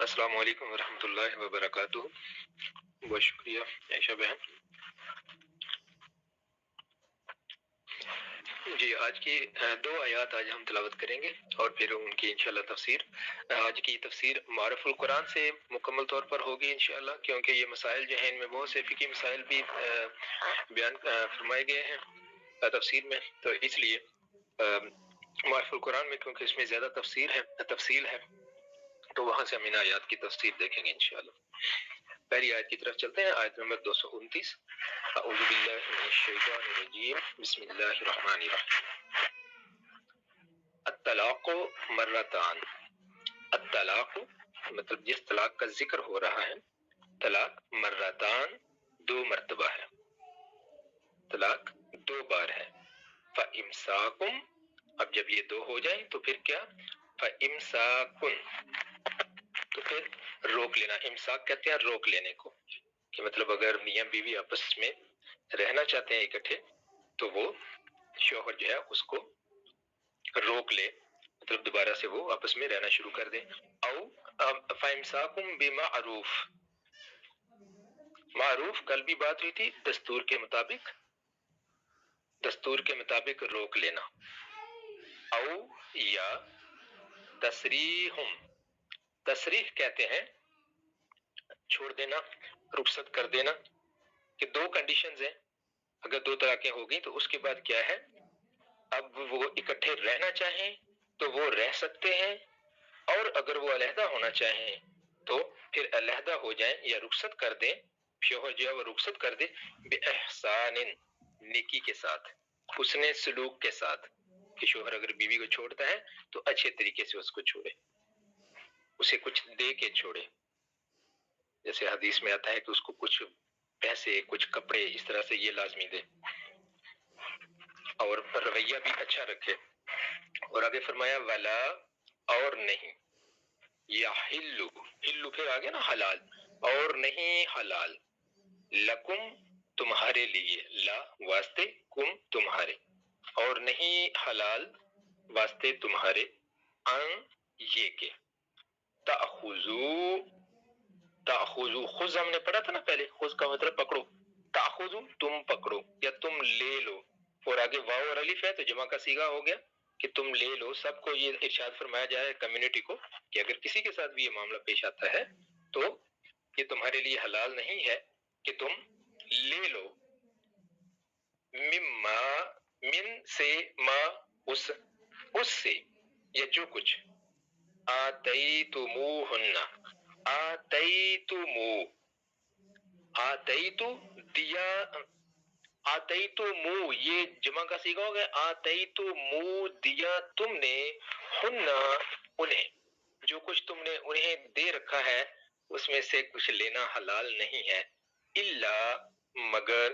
السلام علیکم ورحمۃ اللہ وبرکاتہ. بہت شکریہ عائشہ بہن. جی آج کی دو آیات آج ہم تلاوت کریں گے اور پھر ان کی انشاءاللہ تفسیر. آج کی تفسیر معرف القرآن سے مکمل طور پر ہوگی انشاءاللہ، کیونکہ یہ مسائل جو ہیں ان میں بہت سے فقہی مسائل بھی بیان فرمائے گئے ہیں تفسیر میں، تو اس لیے معرف القرآن میں کیونکہ اس میں زیادہ تفصیل ہے تو وہاں سے ہم ان آیات کی تفسیر دیکھیں گے انشاءاللہ. پہلی آیت کی طرف چلتے ہیں، آیت نمبر 229. اعوذ باللہ من الشیطان الرجیم، بسم اللہ الرحمن الرحیم. الطلاق مرتان. الطلاق مطلب جس طلاق کا ذکر ہو رہا ہے، طلاق مرتان دو مرتبہ ہے، طلاق دو بار ہے. فَإِمْسَاكُمْ اب جب یہ دو ہو جائیں تو پھر کیا؟ فَإِمْسَاكُمْ تو پھر روک لینا. امساک کہتے ہیں روک لینے کو، کہ مطلب اگر میاں بیوی آپس میں رہنا چاہتے ہیں اکٹھے تو وہ شوہر جو ہے اس کو روک لے، مطلب دوبارہ سے وہ آپس میں رہنا شروع کر دیں. او فَإِمْسَاكُمْ بِمَعْرُوف، معروف کل بھی بات ہوئی تھی، دستور کے مطابق، دستور کے مطابق روک لینا. او یا تسریحم، تصریح کہتے ہیں چھوڑ دینا، رخصت کر دینا، کہ دو کنڈیشنز ہیں. اگر دو طلاقیں ہو گئی تو اس کے بعد کیا ہے، اب وہ اکٹھے رہنا چاہیں تو وہ رہ سکتے ہیں، اور اگر وہ علیحدہ ہونا چاہیں تو پھر علیحدہ ہو جائیں یا رخصت کر دیں. شوہر جو ہے وہ رخصت کر دے بِإِحْسَانٍ، نیکی کے ساتھ، حسن سلوک کے ساتھ، کہ شوہر اگر بیوی کو چھوڑتا ہے تو اچھے طریقے سے اس کو چھوڑے، اسے کچھ دے کے چھوڑے. جیسے حدیث میں آتا ہے کہ اس کو کچھ پیسے، کچھ کپڑے، اس طرح سے یہ لازمی دے، اور رویہ بھی اچھا رکھے. اور آگے فرمایا ولا، اور نہیں، یا ہلو، ہلو پھر آگے نا حلال، اور نہیں حلال، لکم تمہارے لیے، لا واسطے، کم تمہارے، اور نہیں حلال واسطے تمہارے، ان یہ کہ تأخذو، تأخذو خذ ہم نے پڑھا تھا نا پہلے، خذ کا مطلب پکڑو، تأخذو تم پکڑو یا تم لے لو، اور آگے واو اور الف ہے تو جمع کا صیغہ ہو گیا کہ تم لے لو. سب کو یہ ارشاد فرمایا جائے کمیونٹی کو کہ اگر کسی کے ساتھ بھی یہ معاملہ پیش آتا ہے تو یہ تمہارے لیے حلال نہیں ہے کہ تم لے لو. مما، من سے، ما اس سے، یا جو کچھ، آتیتموہن، آتیتمو، آتیتو دیا، آتیتمو یہ جمع کا صیغہ ہو گیا، آتیتمو دیا تم نے، ہن انہیں، جو کچھ تم نے انہیں دے رکھا ہے اس میں سے کچھ لینا حلال نہیں ہے. الا مگر،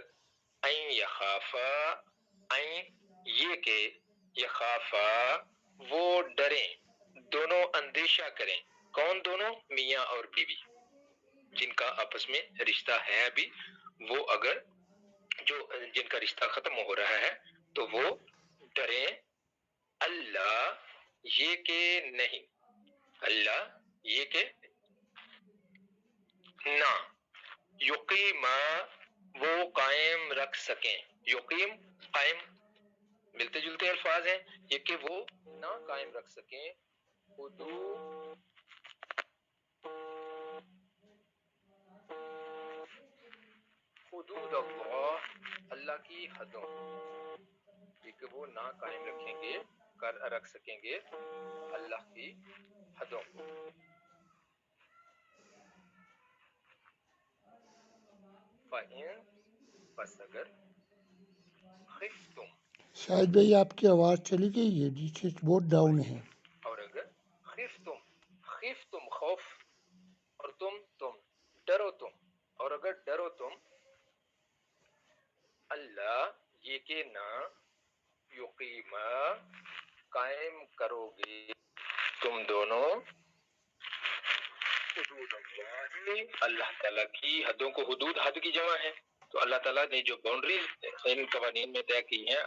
این یخافا، این یہ کہ، یخافا وہ ڈریں، دونوں اندیشہ کریں. کون دونوں؟ میاں اور بیوی، جن کا آپس میں رشتہ ہے ابھی، وہ اگر جو جن کا رشتہ ختم ہو رہا ہے تو وہ ڈریں، اللہ یہ کہ نہیں، اللہ یہ کہ نہ، یقیما وہ قائم رکھ سکیں. یقیم قائم ملتے جلتے الفاظ ہیں، یہ کہ وہ نہ قائم رکھ سکیں حدود اللہ، اللہ کی حدوں، یہ کہ وہ نہ قائم رکھیں گے، رکھ سکیں گے اللہ کی حدوں. فَإِن پس اگر خفتم، شاہد بھائی آپ کی آواز چلی گئی ہے، نیچے بہت ڈاؤن ہے. اور اگر خفتم، خفتم خوف، اور تم ڈرو تم، اور اگر ڈرو تم، اللہ یہ کہ نہ، یقیما قائم کرو گے تم دونوں، حدود اللہ، اللہ تعالیٰ کی حدوں کو، حدود حد کی جمع ہے، تو اللہ تعالیٰ نے جو باؤنڈریز ان قوانین میں طے کی ہیں،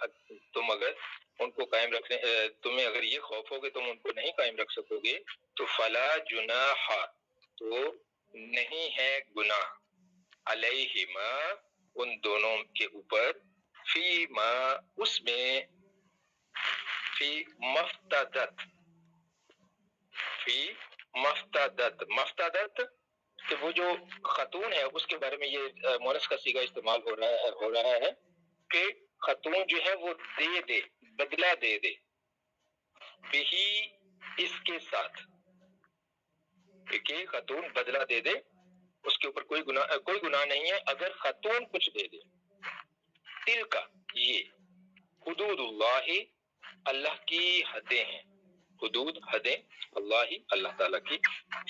تم اگر ان کو قائم رکھنے، تمہیں اگر یہ خوف ہو کہ تم ان کو نہیں قائم رکھ سکو گے تو فلا جناح، تو نہیں ہے گناہ علیہما ان دونوں کے اوپر فی ما اس میں فی مفتدت کہ وہ جو خاتون ہے اس کے بارے میں یہ مونس کا صیغہ استعمال ہو رہا ہے کہ خاتون جو ہے وہ دے بدلہ دے بہی اس کے ساتھ کہ خاتون بدلہ دے اس کے اوپر کوئی گناہ نہیں ہے اگر خاتون کچھ دے تل کا یہ حدود اللہ کی حدیں ہیں حدود حدیں اللہ تعالیٰ کی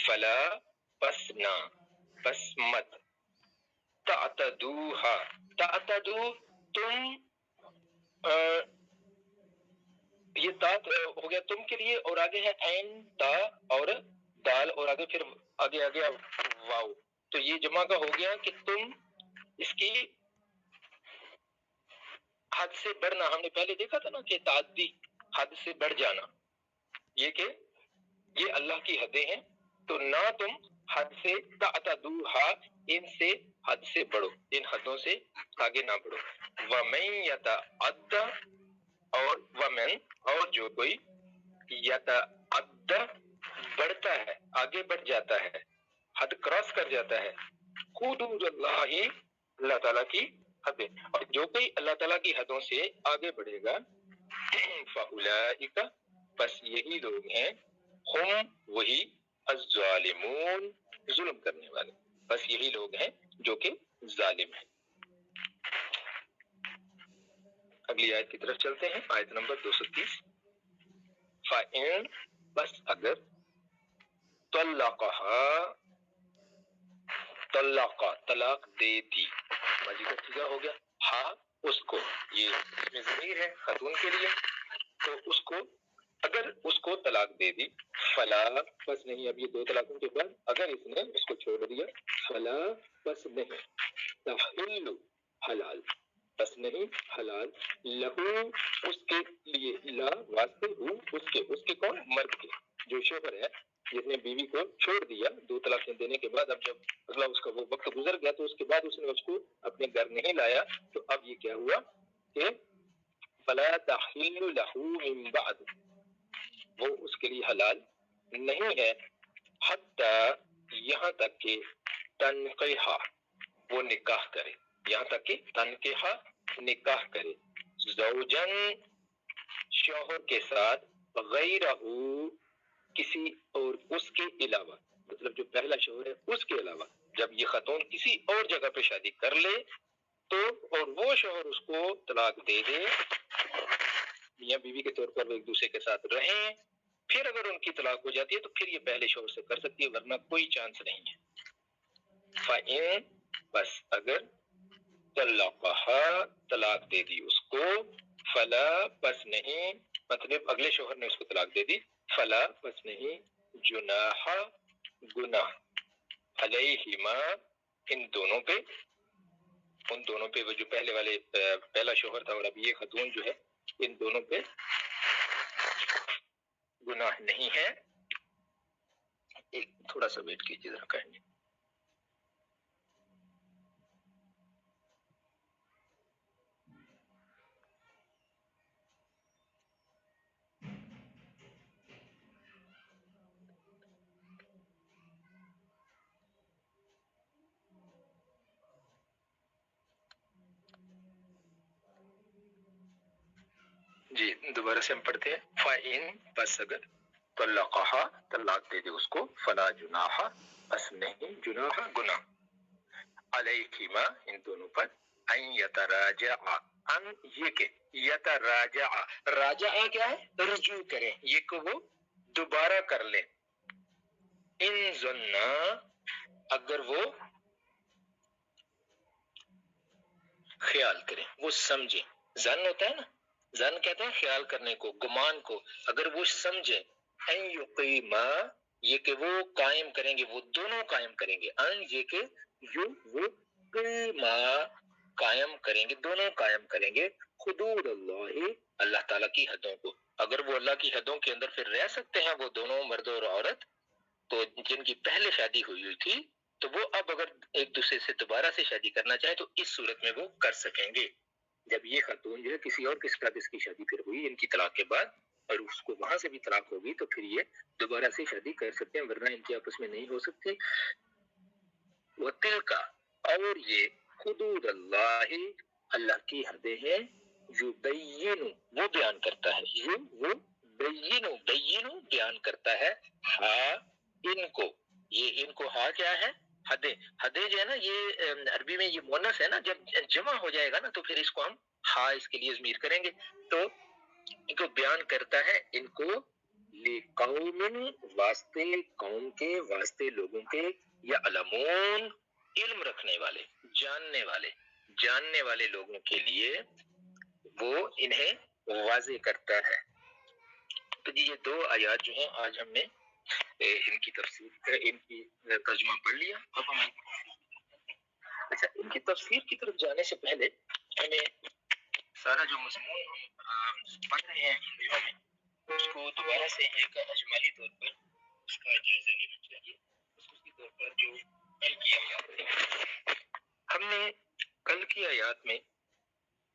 فلا پس مت تعتدو تم یہ تا ہو گیا تم کے لیے اور آگے ہے عین تا اور دال اور آگے پھر آگے واو تو یہ جمع کا ہو گیا کہ تم اس کی حد سے بڑھنا ہم نے پہلے دیکھا تھا نا کہ تعدی حد سے بڑھ جانا یہ کہ یہ اللہ کی حدیں ہیں تو نہ تم حد سے تعتدوها ان سے حد سے بڑھو ان حدوں سے آگے نہ بڑھو ومن یتعد اور ومن اور جو کوئی یتعد بڑھتا ہے آگے بڑھ جاتا ہے حد کراس کر جاتا ہے حدود اللہ تعالیٰ کی حدیں اور جو کوئی اللہ تعالیٰ کی حدوں سے آگے بڑھے گا فاولئک پس یہی لوگ ہیں ہم وہی الظالمون ظلم کرنے والے بس یہی لوگ ہیں جو کہ ظالم ہیں. اگلی آیت کی طرف چلتے ہیں آیت نمبر 230 فَإِن بس اگر طلاق دے دی ماضی کا صیغہ ہو گیا ہاں اس کو یہ اس میں ضمیر ہے خاتون کے لیے تو اس کو اگر اس کو طلاق دے دی فلا پس نہیں اب یہ دو طلاقوں کے بعد اگر اس نے اس کو چھوڑ دیا فلا پس نہیں تحل حلال پس نہیں حلال لہو اس کے لیے لا واسطے ہوں اس کے کون مرد کے جو شوہر ہے جس نے بیوی کو چھوڑ دیا دو طلاقیں دینے کے بعد اب جب اگلا اس کا وہ وقت گزر گیا تو اس کے بعد اس نے اس کو اپنے گھر نہیں لایا تو اب یہ کیا ہوا کہ فلا تحل له من بعد وہ اس کے لیے حلال نہیں ہے حتی یہاں تک کہ تنقیحہ وہ نکاح کرے یہاں تک کہ تنقیحہ نکاح کرے زوجن شوہر کے ساتھ غیرہ کسی اور اس کے علاوہ مطلب جو پہلا شوہر ہے اس کے علاوہ جب یہ خاتون کسی اور جگہ پہ شادی کر لے تو اور وہ شوہر اس کو طلاق دے دے میاں بیوی کے طور پر وہ ایک دوسرے کے ساتھ رہیں پھر اگر ان کی طلاق ہو جاتی ہے تو پھر یہ پہلے شوہر سے کر سکتی ہے ورنہ کوئی چانس نہیں ہے فَإِن بس اگر طلاق دے دی اس کو فلا پس نہیں مطلب اگلے شوہر نے اس کو طلاق دے دی فلا پس نہیں جناح گناہ علیہما ان دونوں پہ وہ جو پہلے والے پہلا شوہر تھا اور اب یہ خاتون جو ہے ان دونوں پہ گناہ نہیں ہے. ایک تھوڑا سا ویٹ کیجیے ذرا کہیں گے. جی دوبارہ سے ہم پڑھتے ہیں فَإِن پس اگر طلقها طلاق دے دے اس کو فلا جناح پس نہیں جناح گناہ علیہما ان دونوں پر ان یتراجعا ان یہ کہ یتراجعا راجعا کیا ہے رجوع کریں یہ کہ وہ دوبارہ کر لیں ان ظنّا اگر وہ خیال کریں وہ سمجھیں ظن ہوتا ہے نا ظن کہتے ہیں خیال کرنے کو گمان کو اگر وہ سمجھیں ان یقیما یہ کہ وہ قائم کریں گے وہ دونوں قائم کریں گے ان یہ کہ وہ قیما قائم کریں گے دونوں قائم کریں گے حدود اللہ تعالیٰ کی حدوں کو اگر وہ اللہ کی حدوں کے اندر پھر رہ سکتے ہیں وہ دونوں مرد اور عورت تو جن کی پہلے شادی ہوئی تھی تو وہ اب اگر ایک دوسرے سے دوبارہ سے شادی کرنا چاہے تو اس صورت میں وہ کر سکیں گے. جب یہ خاتون جو ہے کسی اور کے ساتھ اس کی شادی پھر ہوئی ان کی طلاق کے بعد اور اس کو وہاں سے بھی طلاق ہوگی تو پھر یہ دوبارہ سے شادی کر سکتے ہیں, ورنہ ان کی آپس میں نہیں ہو سکتی. وَتِلْكَ اور یہ حدود اللہ اللہ کی حدیں ہیں, یبین وہ بیان کرتا ہے, وہ بین بیان کرتا ہے, ہاں ان کو, یہ ان کو ہاں کیا ہے حدیں, حدیں جو ہے نا یہ عربی میں یہ مونث ہے نا, جب جمع ہو جائے گا نا تو پھر اس کو ہم ہاں اس کے لیے ضمیر کریں گے. تو ان کو بیان کرتا ہے ان کو لقوم واسطے قوم کے, واسطے لوگوں کے, یا علمون علم رکھنے والے, جاننے والے لوگوں کے لیے وہ انہیں واضح کرتا ہے. تو جی یہ دو آیات جو ہیں آج ہم نے ان کی تفسیر ان کی ترجمہ پڑھ لیا. اب ہم اچھا ان کی تفسیر کی طرف جانے سے پہلے ہمیں سارا جو مضمون ہم پڑھ رہے ہیں ہندیوں میں اس کو دوبارہ سے ایک اجمالی طور پر اس کا جائزہ لینا چاہیے. خصوصی طور پر جو کل کی آیات تھی, ہم نے کل کی آیات میں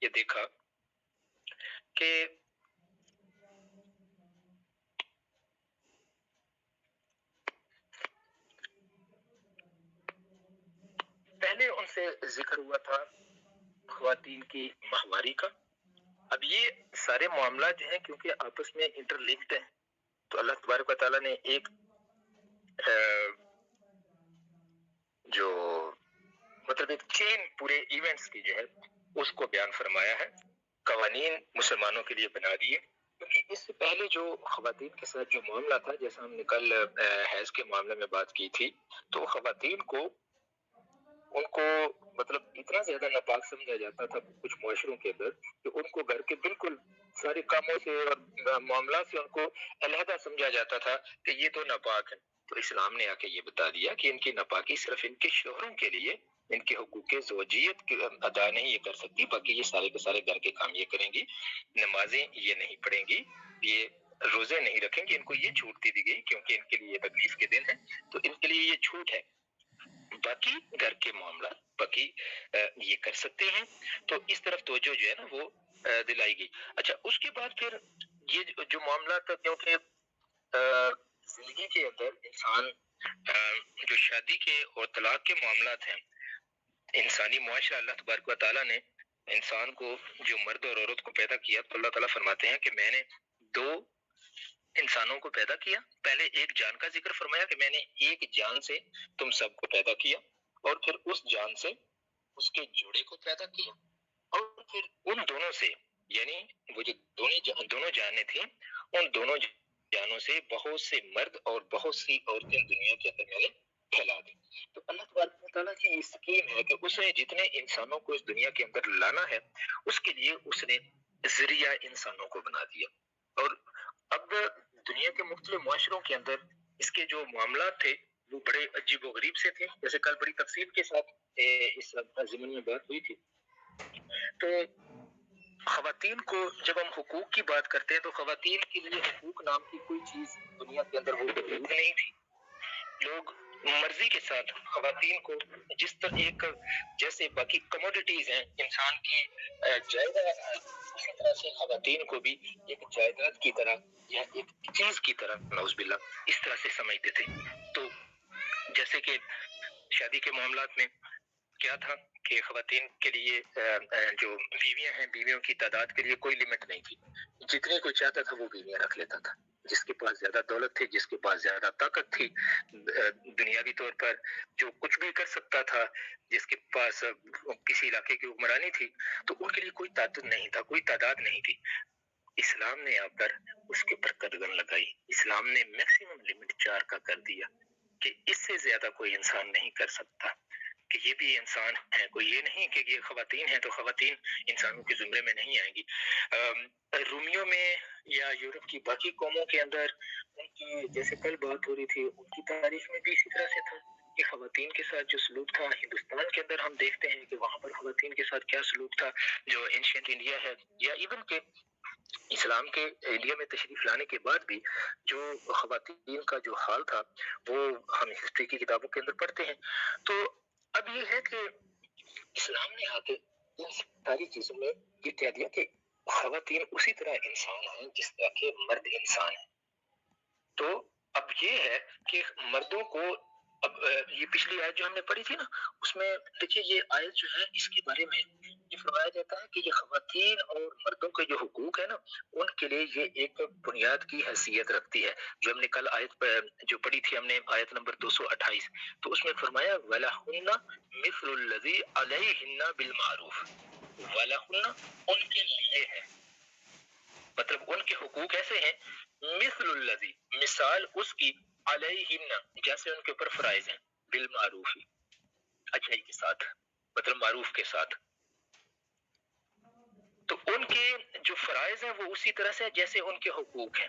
یہ دیکھا کہ پہلے ان سے ذکر ہوا تھا خواتین کی ماہواری کا. اب یہ سارے معاملات جو ہیں کیونکہ آپس میں انٹر لنکڈ ہیں تو اللہ تبارک و تعالیٰ نے ایک جو مطلب ایک چین پورے ایونٹس کی جو ہے اس کو بیان فرمایا ہے, قوانین مسلمانوں کے لیے بنا دیے. کیونکہ اس سے پہلے جو خواتین کے ساتھ جو معاملہ تھا, جیسا ہم نے کل حیض کے معاملے میں بات کی تھی, تو خواتین کو ان کو مطلب اتنا زیادہ ناپاک سمجھا جاتا تھا کچھ معاشروں کے اندر کہ ان کو گھر کے بالکل سارے کاموں سے اور معاملات سے ان کو علیحدہ سمجھا جاتا تھا کہ یہ تو ناپاک ہے. تو اسلام نے آ کے یہ بتا دیا کہ ان کی ناپاکی صرف ان کے شوہروں کے لیے, ان کے حقوق زوجیت ادا نہیں یہ کر سکتی, باقی یہ سارے کے سارے گھر کے کام یہ کریں گی, نمازیں یہ نہیں پڑھیں گی, یہ روزے نہیں رکھیں گی, ان کو یہ چھوٹ دی گئی کیونکہ ان کے لیے تکلیف کے دن ہے تو ان کے لیے یہ چھوٹ ہے, باقی گھر کے معاملات باقی یہ کر سکتے ہیں. تو اس طرف توجہ جو ہے نا وہ دلائی گئی. اچھا اس کے بعد پھر یہ جو معاملات تھا, کیونکہ زندگی کے اندر انسان جو شادی کے اور طلاق کے معاملات ہیں, انسانی معاشرہ اللہ تبارک و تعالیٰ نے انسان کو جو مرد اور عورت کو پیدا کیا تو اللہ تعالیٰ فرماتے ہیں کہ میں نے دو انسانوں کو پیدا کیا. پہلے ایک جان کا ذکر فرمایا کہ میں نے ایک جان سے تم سب کو پیدا کیا, اور پھر اس جان سے اس کے جوڑے کو پیدا کیا, اور پھر ان دونوں سے یعنی وہ جو دونوں جانیں تھیں ان دونوں جانوں سے بہت سے مرد اور بہت سی عورتیں دنیا کے اندر میں نے پھیلا دی. تو اللہ تبارک و تعالیٰ کی یہ سکیم ہے کہ اس نے جتنے انسانوں کو اس دنیا کے اندر لانا ہے اس کے لیے اس نے ذریعہ انسانوں کو بنا دیا. اور اب دنیا کے مختلف معاشروں کے اندر اس کے جو معاملات تھے وہ بڑے عجیب و غریب سے تھے, جیسے کل بڑی تفصیل کے ساتھ اس ضمن میں بات ہوئی تھی. تو خواتین کو جب ہم حقوق کی بات کرتے ہیں تو خواتین کے لیے حقوق نام کی کوئی چیز دنیا کے اندر وہ موجود نہیں تھی. لوگ مرضی کے ساتھ خواتین کو جس طرح ایک جیسے باقی کموڈیٹیز ہیں انسان کی جائیداد ہے, اسی طرح سے خواتین کو بھی ایک جائیداد کی طرح یا ایک چیز کی طرح نعوذ باللہ اس طرح سے سمجھتے تھے. تو جیسے کہ شادی کے معاملات میں کیا تھا کہ خواتین کے لیے جو بیویاں ہیں بیویوں کی تعداد کے لیے کوئی لمٹ نہیں تھی, جتنے کوئی چاہتا تھا وہ بیویاں رکھ لیتا تھا. جس کے پاس زیادہ دولت تھی, جس کے پاس زیادہ طاقت تھی دنیاوی طور پر, جو کچھ بھی کر سکتا تھا, جس کے پاس کسی علاقے کی حکمرانی تھی, تو ان کے لیے کوئی تعدد نہیں تھا, کوئی تعداد نہیں تھی. اسلام نے آ کر اس کے اوپر قدغن لگائی. اسلام نے میکسیمم لمٹ 4 کا کر دیا کہ اس سے زیادہ کوئی انسان نہیں کر سکتا, کہ یہ بھی انسان ہے, کوئی یہ نہیں کہ یہ خواتین ہیں تو خواتین انسانوں کے زمرے میں نہیں آئیں گی. رومیوں میں یا یورپ کی باقی قوموں کے اندر ان کی جیسے کل بات ہو رہی تھی ان کی تاریخ میں بھی اسی طرح سے تھا کہ خواتین کے ساتھ جو سلوک تھا. ہندوستان کے اندر ہم دیکھتے ہیں کہ وہاں پر خواتین کے ساتھ کیا سلوک تھا, جو اینشینٹ انڈیا ہے, یا ایون کہ اسلام کے انڈیا میں تشریف لانے کے بعد بھی جو خواتین کا جو حال تھا وہ ہم ہسٹری کی کتابوں کے اندر پڑھتے ہیں. تو اب یہ ہے کہ اسلام نے آ کے ان ساری چیزوں میں یہ کہہ دیا کہ خواتین اسی طرح انسان ہیں جس طرح کے مرد انسان ہیں. تو اب یہ ہے کہ مردوں کو اب یہ پچھلی آیت جو ہم نے پڑھی تھی نا اس میں دیکھیے یہ آیت جو ہے اس کے بارے میں یہ فرمایا جاتا ہے کہ یہ خواتین اور مردوں کے جو حقوق ہے نا ان کے لیے یہ ایک بنیاد کی حیثیت رکھتی ہے. جو ہم نے کل آیت جو پڑھی تھی ہم نے آیت نمبر 228 تو اس میں فرمایا وَلَهُنَّ مِثْلُ الَّذِي عَلَيْهِنَّ بِالْمَعْرُوفِ وَلَهُنَّ ان کے لیے ہے مطلب ان کے حقوق ایسے ہیں مثل الذی مثال اس کی علیہن جیسے ان کے اوپر فرائض ہیں بالمعروف اچھائی کے ساتھ مطلب معروف کے ساتھ. تو ان کے جو فرائض ہیں وہ اسی طرح سے جیسے ان کے حقوق ہیں.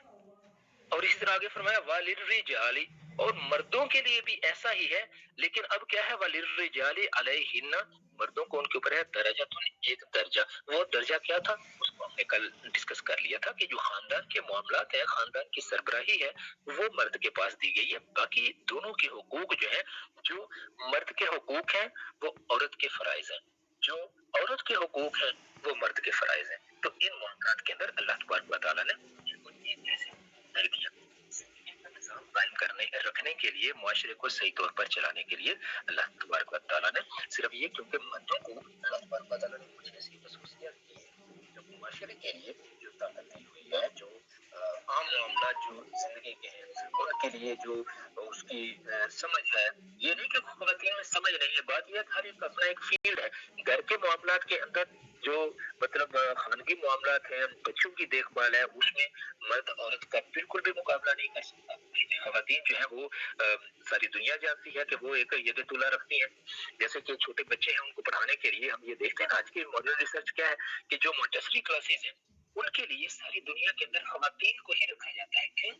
اور اسی طرح آگے فرمایا وَلِلرِّجَالِ اور مردوں کے لیے بھی ایسا ہی ہے لیکن اب کیا ہے وَلِلرِّجَالِ عَلَيْهِنَّ مردوں کو ان کے اوپر ہے درجہ ایک درجہ. وہ درجہ کیا تھا اس کو ہم نے کل ڈسکس کر لیا تھا کہ جو خاندان کے معاملات ہیں خاندان کی سربراہی ہے وہ مرد کے پاس دی گئی ہے. باقی دونوں کے حقوق جو ہیں جو مرد کے حقوق ہیں وہ عورت کے فرائض ہیں جو عورت کے حقوق ہیں وہ مرد کے فرائض ہیں. تو ان معاملات کے اندر اللہ تبارک و تعالیٰ نے ان کو ایک جیسے کر دیا. زندگی کا نظام قائم کرنے رکھنے کے لیے معاشرے کو صحیح طور پر چلانے کے لیے اللہ تبارک و تعالیٰ نے صرف یہ کیونکہ مردوں کو اللہ تبارک و تعالیٰ نے کچھ ایسی خصوصیات دی ہیں جو معاشرے کے لیے جو طاقت دی ہوئی ہے جو عام معاملات جو زندگی کے ہیں ان کے لیے جو اس کی سمجھ ہے. یہ نہیں کہ خواتین میں سمجھ نہیں ہے بات یہ ہے کہ ہر ایک اپنا ایک فیلڈ ہے. گھر کے معاملات کے اندر جو مطلب خانگی معاملات ہیں بچوں کی دیکھ بھال ہے اس میں مرد عورت کا بالکل بھی مقابلہ نہیں کر سکتا. خواتین جو ہے وہ ساری دنیا جانتی ہے کہ وہ ایک ید طولہ رکھتی ہیں. جیسے کہ چھوٹے بچے ہیں ان کو پڑھانے کے لیے ہم یہ دیکھتے ہیں نا آج کی ماڈرن ریسرچ کیا ہے کہ جو مونٹیسری کلاسز ہیں ان کے لیے ساری دنیا کے اندر خواتین کو ہی رکھا جاتا ہے. کیوں؟